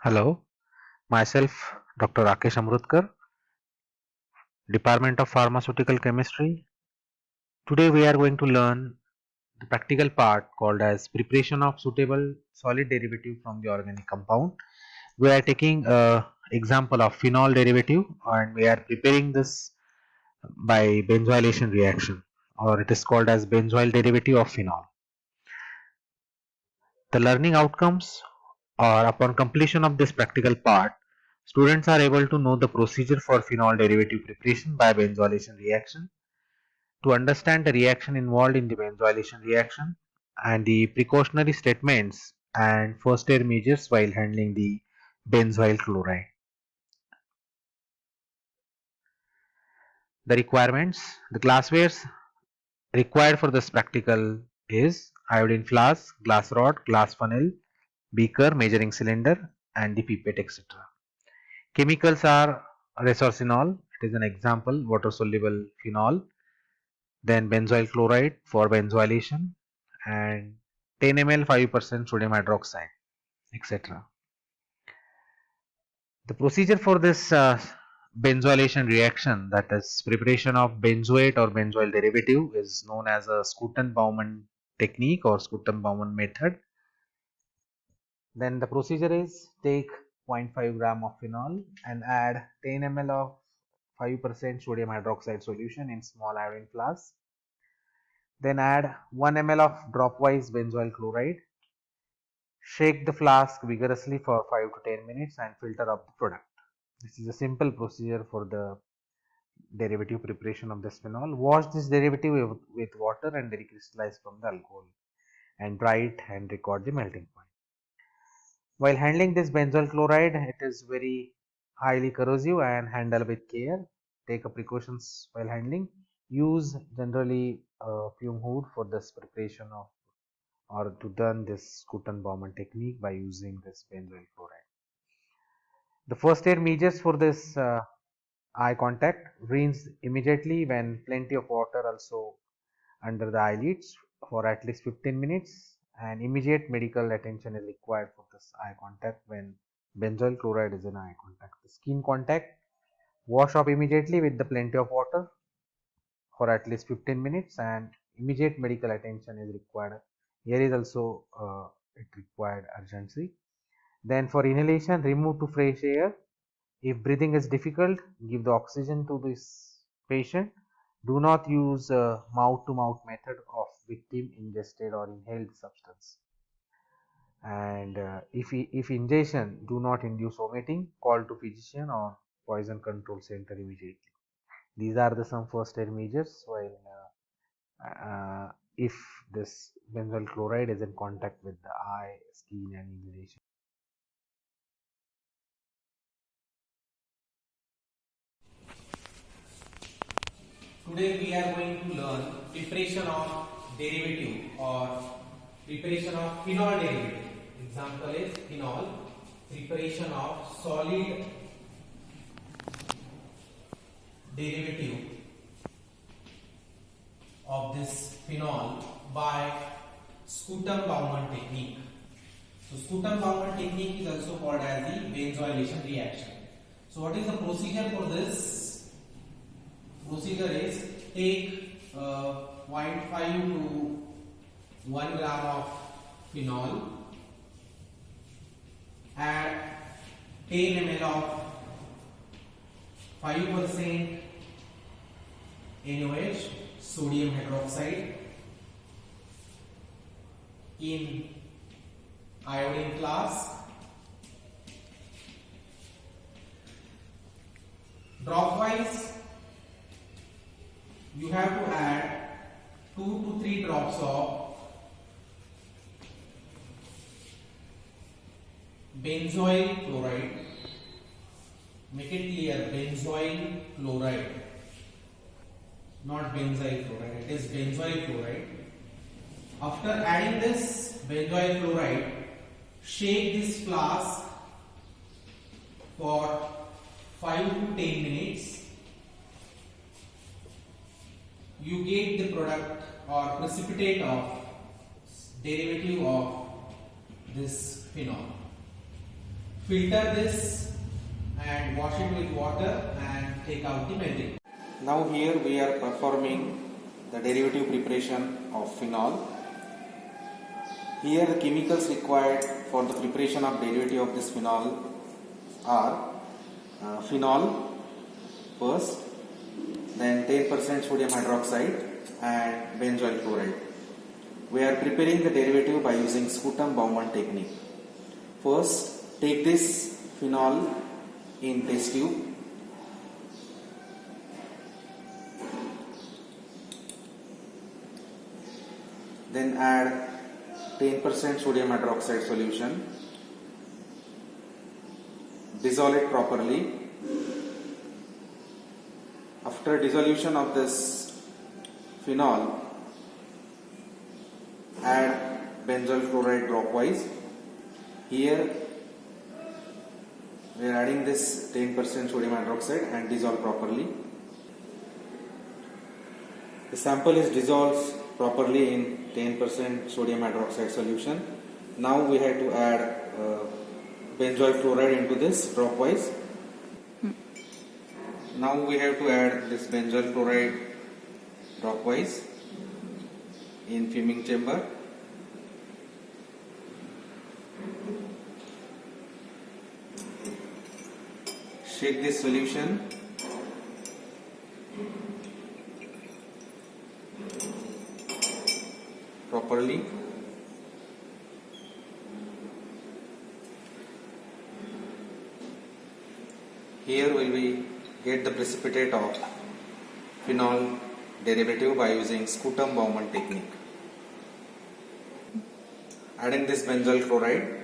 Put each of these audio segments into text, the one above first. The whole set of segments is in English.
Hello, myself Dr. Rakesh Amrutkar, Department of Pharmaceutical Chemistry. Today we are going to learn the practical part called as preparation of suitable solid derivative from the organic compound. We are taking a example of phenol derivative and we are preparing this by benzoylation reaction, or it is called as benzoyl derivative of phenol. The learning outcomes, or upon completion of this practical part, students are able to know the procedure for phenol derivative preparation by benzolation reaction, to understand the reaction involved in the benzolation reaction and the precautionary statements and first aid measures while handling the benzoyl chloride. The requirements, the glasswares required for this practical is iodine flask, glass rod, glass funnel, beaker, measuring cylinder and the pipette, etc. Chemicals are resorcinol, it is an example, water soluble phenol, then benzoyl chloride for benzolation, and 10 ml 5% sodium hydroxide, etc. The procedure for this benzolation reaction, that is preparation of benzoate or benzoyl derivative, is known as a Schouten-Baumann technique or Schouten-Baumann method. Then the procedure is take 0.5 gram of phenol and add 10 ml of 5% sodium hydroxide solution in small iodine flask. Then add 1 ml of dropwise benzoyl chloride. Shake the flask vigorously for 5 to 10 minutes and filter up the product. This is a simple procedure for the derivative preparation of this phenol. Wash this derivative with water and recrystallize from the alcohol and dry it and record the melting point. While handling this benzoyl chloride, it is very highly corrosive and handle with care. Take a precautions while handling. Use generally a fume hood for this preparation of or to done this Schouten-Baumann technique by using this benzoyl chloride. The first aid measures for this eye contact: rinse immediately when plenty of water also under the eyelids for at least 15 minutes, and immediate medical attention is required for this eye contact when benzoyl chloride is in eye contact. The skin contact, wash off immediately with the plenty of water for at least 15 minutes and immediate medical attention is required. Here is also it required urgency. Then for inhalation, remove to fresh air. If breathing is difficult, give the oxygen to this patient. Do not use mouth to mouth method of victim ingested or inhaled substance. And if ingestion do not induce vomiting, call to physician or poison control center immediately. These are the some first aid measures while if this benzoyl chloride is in contact with the eye, skin and inhalation. Today we are going to learn preparation of derivative or preparation of phenol derivative. Example is phenol, preparation of solid derivative of this phenol by Schouten-Baumann technique. So Schouten-Baumann technique is also called as the benzolation reaction. So what is the procedure for this? Procedure is take 0.5 to 1 gram of phenol, add 10 ml of 5% NaOH, sodium hydroxide, in iodine flask. Dropwise, you have to add 2 to 3 drops of benzoyl chloride. Make it clear, benzoyl chloride, not benzyl chloride, it is benzoyl chloride. After adding this benzoyl chloride, shake this flask for 5 to 10 minutes. You get the product or precipitate of derivative of this phenol. filter this and wash it with water and take out the melting. Now here we are performing the derivative preparation of phenol. Here the chemicals required for the preparation of derivative of this phenol are phenol first, then 10% sodium hydroxide and benzoyl chloride. We are preparing the derivative by using Scutum-Baumann technique. First, take this phenol in test tube. Then add 10% sodium hydroxide solution. Dissolve it properly. After dissolution of this phenol, add benzoyl chloride dropwise. Here we are adding this 10% sodium hydroxide and dissolve properly. The sample is dissolved properly in 10% sodium hydroxide solution. Now we have to add benzoyl chloride into this dropwise. Now we have to add this benzoyl chloride dropwise in fuming chamber. Shake this solution. Properly. Here will we get the precipitate of phenol derivative by using Scutum-Baumann technique. Adding this benzoyl chloride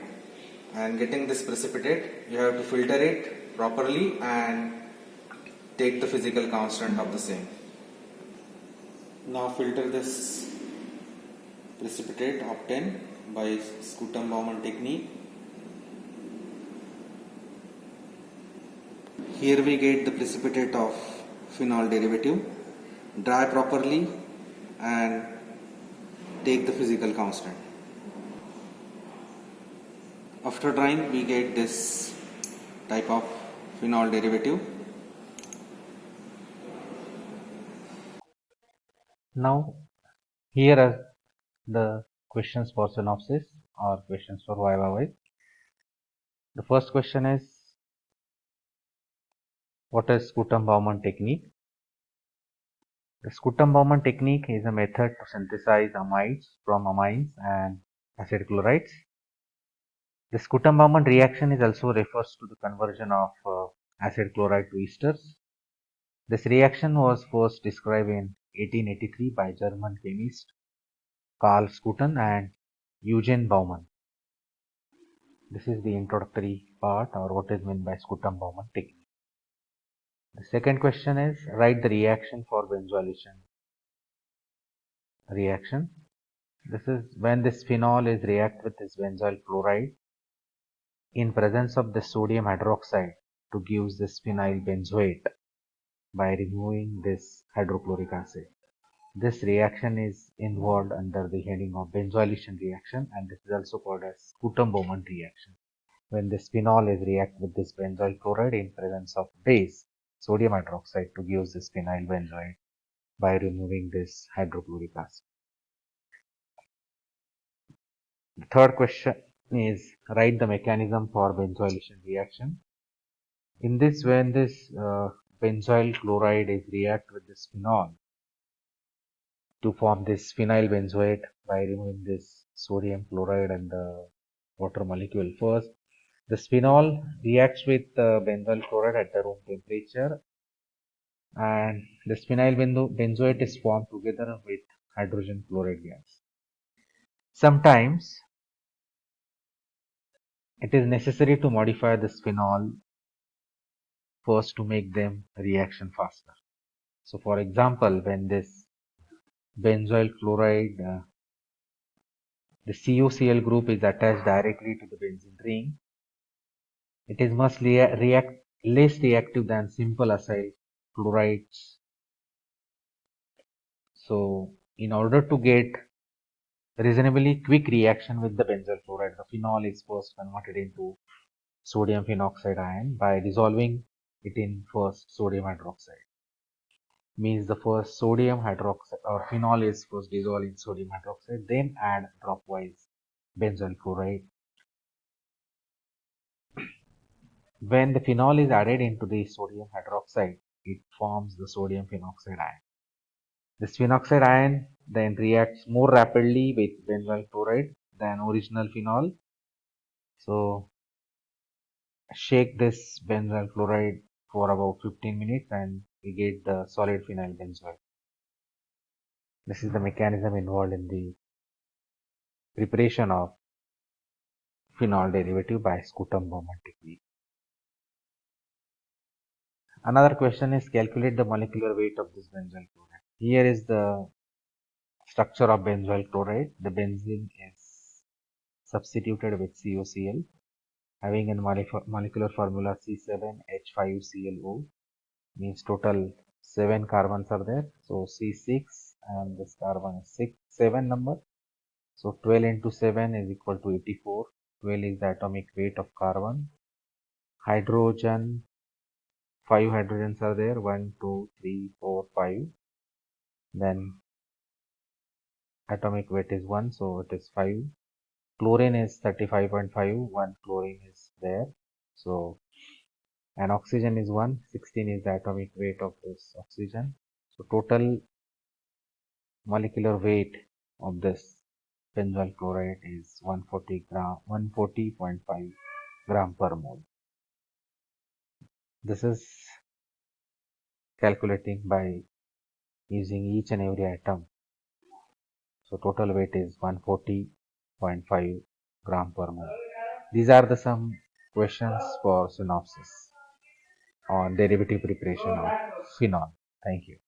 and getting this precipitate, you have to filter it properly and take the physical constant of the same. Now filter this precipitate obtained by Scutum-Baumann technique. Here we get the precipitate of phenol derivative. Dry properly and take the physical constant. After drying, we get this type of phenol derivative. Now, here are the questions for synopsis or questions for Viva. The first question is, what is Scutum-Baumann technique? The Scutum-Baumann technique is a method to synthesize amides from amines and acid chlorides. The Scutum-Baumann reaction is also refers to the conversion of acid chloride to esters. This reaction was first described in 1883 by German chemist Karl Scutum and Eugen Baumann. This is the introductory part, or what is meant by Scutum-Baumann technique. The second question is, write the reaction for benzolation reaction. This is when this phenol is react with this benzoyl chloride in presence of the sodium hydroxide to give this phenyl benzoate by removing this hydrochloric acid. This reaction is involved under the heading of benzolation reaction, and this is also called as Scutum-Baumann reaction, when this phenol is react with this benzoyl chloride in presence of base sodium hydroxide to give this phenyl benzoate by removing this hydrochloric acid. The third question is, write the mechanism for benzolation reaction. In this, when this benzoyl chloride is react with this phenol to form this phenyl benzoate by removing this sodium chloride and the water molecule. First, the phenol reacts with benzoyl chloride at the room temperature, and this phenyl benzoate is formed together with hydrogen chloride gas. Sometimes it is necessary to modify this phenol first to make them reaction faster. So for example, when this benzoyl chloride, the CuCl group is attached directly to the benzene ring, it is much less reactive than simple acyl chlorides. So in order to get reasonably quick reaction with the benzoyl chloride, the phenol is first converted into sodium phenoxide ion by dissolving it in first sodium hydroxide. Means the first sodium hydroxide or phenol is first dissolved in sodium hydroxide, then add dropwise benzoyl chloride. When the phenol is added into the sodium hydroxide, it forms the sodium phenoxide ion. This phenoxide ion then reacts more rapidly with benzoyl chloride than original phenol. So shake this benzoyl chloride for about 15 minutes and we get the solid phenyl benzoate. This is the mechanism involved in the preparation of phenol derivative by Scruton-Bowman technique. Another question is calculate the molecular weight of this benzoyl chloride. Here is the structure of benzoyl chloride. The benzene is substituted with COCl having a molecular formula C7H5ClO, means total 7 carbons are there. So C6 and this carbon is 7 number. So 12 into 7 is equal to 84. 12 is the atomic weight of carbon. Hydrogen, 5 hydrogens are there, 1, 2, 3, 4, 5. Then atomic weight is 1, so it is 5. Chlorine is 35.5, 1 chlorine is there. So, and oxygen is 1, 16 is the atomic weight of this oxygen. So, total molecular weight of this benzoyl chloride is 140.5 gram per mole. This is calculating by using each and every atom. So total weight is 140.5 gram per mole. These are the some questions for synopsis on derivative preparation of phenol. Thank you.